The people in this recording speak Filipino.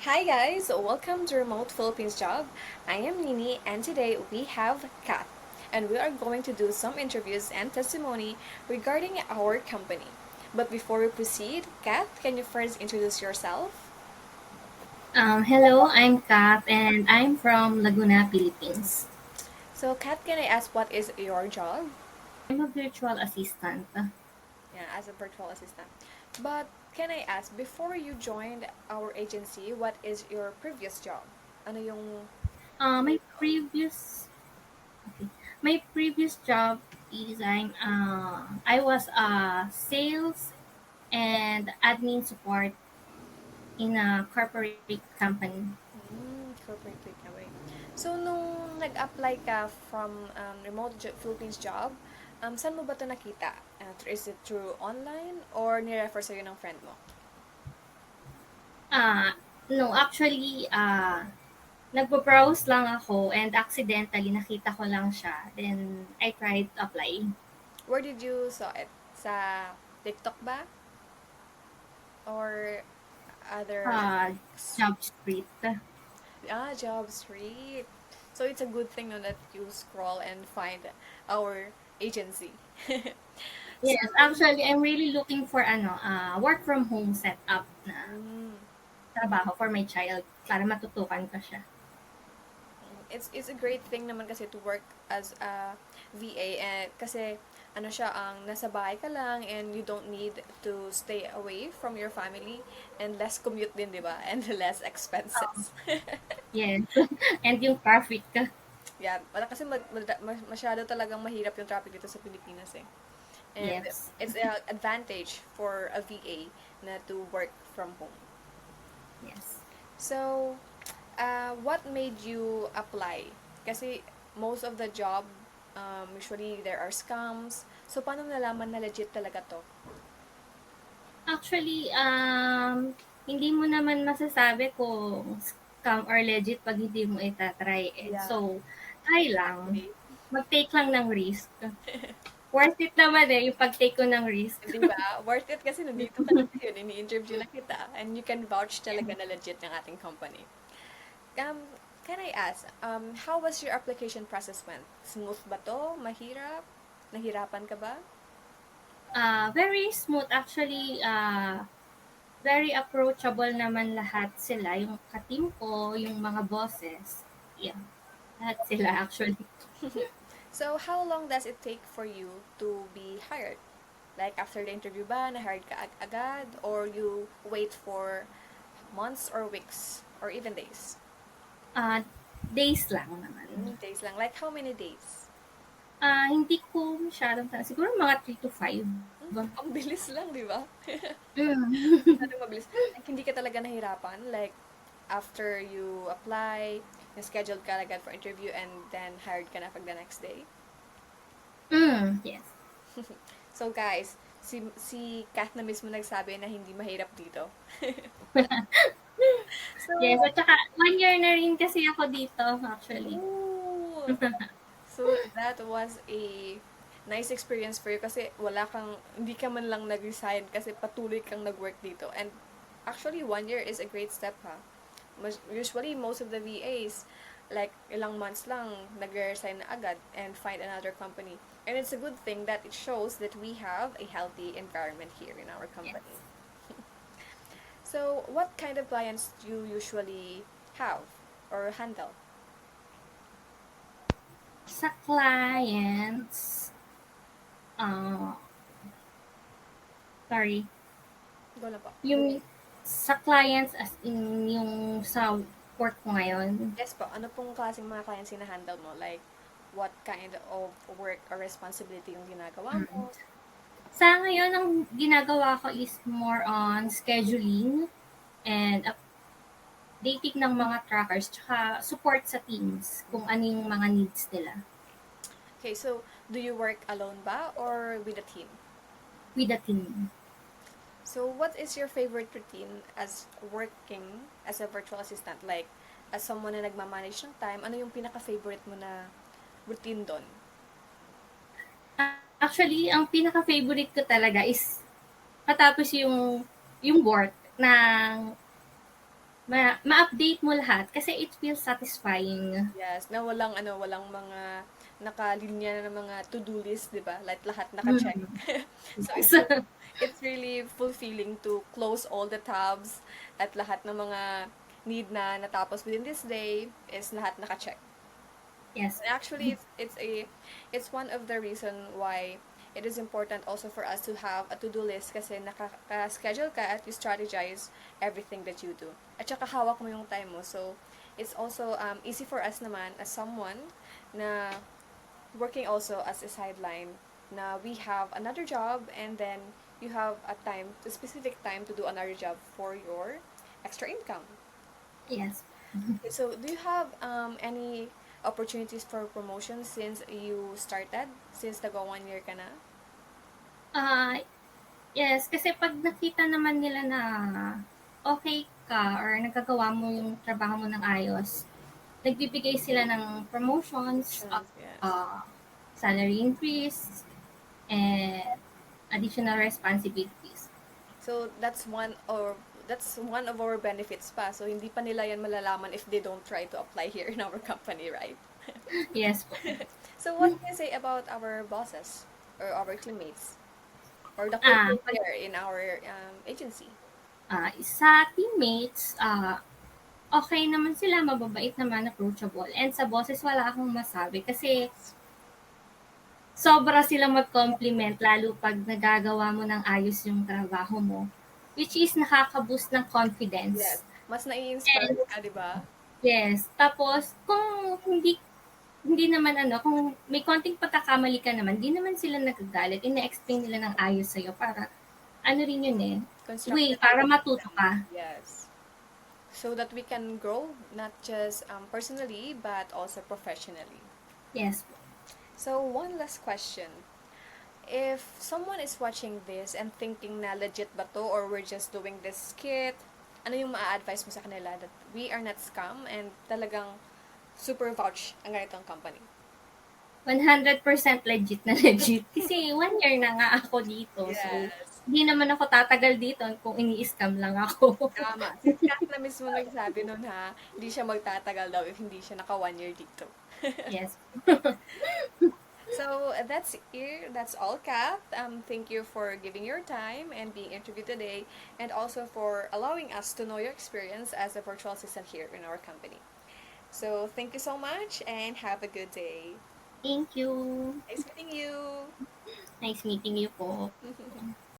Hi guys, welcome to Remote Philippines Job. I am Nini and today we have Kat and we are going to do some interviews and testimony regarding our company. But before we proceed, Kat, can you first introduce yourself? Hello, I'm Kath and I'm from Laguna, Philippines. So Kat, can I ask what is your job? I'm a virtual assistant. Yeah, as a virtual assistant. But can I ask, before you joined our agency, what is your previous job? Ano yung Uh, my work mo? previous okay, my previous job is I was a sales and admin support in a corporate company. Corporate takeaway. So, nung nag-apply ka from Philippines job, saan mo ba ito nakita? Is it through online or ni-refer sa'yo ng friend mo? Uh, no, actually, nagpo-browse lang ako and accidentally nakita ko lang siya. Then I tried to apply. Where did you saw it? Sa TikTok ba? Or other Uh, links? Job street. Job Street. So, it's a good thing no, that you scroll and find our agency. So, Yes, actually, I'm really looking for work from home setup na mm, trabaho for my child para matutukan ko siya. it's a great thing naman kasi to work as a VA kasi ano siya ang nasa bahay ka lang and you don't need to stay away from your family and less commute din, 'di ba? And less Um, expenses. yes. And yung traffic. Yeah, wala kasi masyado talagang mahirap yung traffic dito sa Pilipinas eh. And Yes. it's an advantage for a VA na to work from home. Yes. So, what made you apply? Kasi most of the job, usually there are scams. So, paano nalaman na legit talaga to? Actually, hindi mo naman masasabi kung scam or legit pag hindi mo itatry eh. So, Yeah, try lang. exactly. Mag-take lang ng risk. Worth it naman eh, yung pag-take ko ng risk. Di ba? Worth it kasi nandito ka na ngayon, ini-interview na kita, and you can vouch talaga na legit ng ating company. Can I ask, how was your application process went? Smooth ba to? Mahirap? Nahirapan ka ba? Very smooth actually. Very approachable naman lahat sila, yung ka-team ko, yung mga bosses. Yeah, lahat sila actually. So, how long does it take for you to be hired? Like, after the interview ba, na-hired ka agad? Or you wait for months or weeks? Or even days? Ah, Days lang naman. Days lang. Like, how many days? Hindi ko masyadong siguro mga 3 to 5. Ang bilis lang, di ba? Mm. Masyadong mabilis. Like, hindi ka talaga nahirapan. Like, after you apply, na-scheduled ka agad for interview, and then hired ka na pag the next day. Yes. So, guys, si Kath na mismo nagsabi na hindi mahirap dito. Yes, So, at saka 1 year na rin kasi ako dito actually. ooh, so that was a nice experience for you kasi hindi ka man lang nag-resign kasi patuloy kang nag-work dito. And actually, 1 year is a great step ha. Usually, most of the VAs, like ilang months lang, nag-resign na agad and find another company. And it's a good thing that it shows that we have a healthy environment here in our company. Yes. So, what kind of clients do you usually have or handle? Sa clients, ah, sorry, Go na po. yung sa clients as in yung sa work ko ngayon. Yes po, ano pong klaseng mga clients hina-handle mo? Like, what kind of work or responsibility yung ginagawa Mm. mo? Sa ngayon, ang ginagawa ko is more on scheduling and updating ng mga trackers tsaka support sa teams kung ano yung mga needs nila Okay, so, do you work alone ba or with a team? with the team. So, what is your favorite routine as working as a virtual assistant? Like, as someone na nagmamanage ng time, ano yung pinaka-favorite mo na routine doon? Actually, ang pinaka-favorite ko talaga is matapos yung work ng ma-update mo lahat kasi it feels satisfying. Yes, na walang mga nakalinya na ng mga to-do list, 'di ba? Like lahat naka-check. Mm. So Yes. it's really fulfilling to close all the tabs at lahat ng mga need na natapos within this day is lahat naka-check. Yes. And actually, it's one of the reason why it is important also for us to have a to-do list kasi nakaka-schedule ka at you strategize everything that you do. At saka hawak mo yung time mo. So, it's also easy for us naman as someone na working also as a sideline na we have another job and then you have a specific time to do another job for your extra income. Yes. So, do you have any opportunities for promotion since you started? Since nag 1 year ka na? Ah, yes, kasi 'pag nakita naman nila na okay ka or nagagawa mo yung trabaho mo ng ayos, nagbibigay sila ng promotions, Options, yes. uh, salary increase, and additional responsibilities. So, that's one of our benefits pa. So, hindi pa nila yan malalaman if they don't try to apply here in our company, right? Yes po. So, what can you say about our bosses or our teammates or the Ah, culture here in our agency? sa teammates, okay naman sila, mababait naman, approachable. And sa bosses, wala akong masabi kasi sobra silang mag-compliment lalo 'pag nagagawa mo ng ayos yung trabaho mo, which is nakaka-boost ng confidence. Yes. Mas And nai-inspire ka, di ba? yes, tapos kung hindi hindi naman ano, kung may konting pagkakamali ka naman, 'di naman sila nagagalit, ine-explain nila ng ayos sa'yo para ano rin yun, eh, way Constructive para matuto criticism. ka. Yes. So that we can grow not just personally but also professionally. Yes. So one last question. If someone is watching this and thinking na legit ba to or we're just doing this skit, ano yung maa-advise mo sa kanila that we are not scam and talagang super vouch ang ganitong company? 100% legit na legit. Kasi 1 year na nga ako dito. So, Yes. hindi naman ako tatagal dito kung ini-scam lang ako. Tama. Si Kat na mismo nagsabi nun ha, hindi siya magtatagal daw if hindi siya naka 1 year dito. Yes. So that's it. That's all, Kath. Thank you for giving your time and being interviewed today, and also for allowing us to know your experience as a virtual assistant here in our company. So thank you so much, and have a good day. Thank you. Nice meeting you. Nice meeting you po.